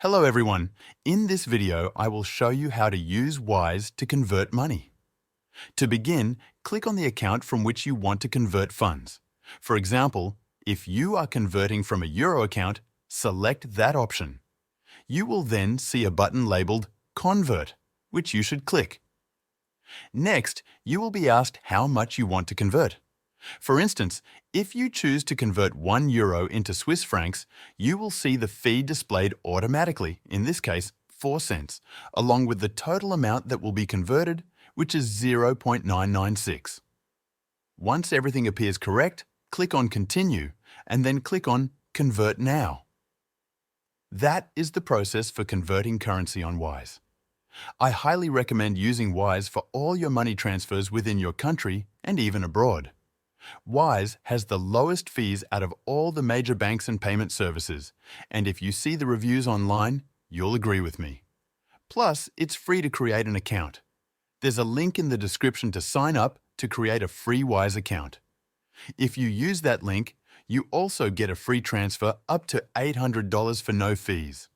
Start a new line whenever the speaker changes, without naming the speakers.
Hello everyone. In this video, I will show you how to use Wise to convert money. To begin, click on the account from which you want to convert funds. For example, if you are converting from a Euro account, select that option. You will then see a button labeled Convert, which you should click. Next, you will be asked how much you want to convert. For instance, if you choose to convert €1 into Swiss francs, you will see the fee displayed automatically, in this case 4 cents, along with the total amount that will be converted, which is 0.996. Once everything appears correct, click on Continue and then click on Convert Now. That is the process for converting currency on Wise. I highly recommend using Wise for all your money transfers within your country and even abroad. Wise has the lowest fees out of all the major banks and payment services, and if you see the reviews online, you'll agree with me. Plus, it's free to create an account. There's a link in the description to sign up to create a free Wise account. If you use that link, you also get a free transfer up to $800 for no fees.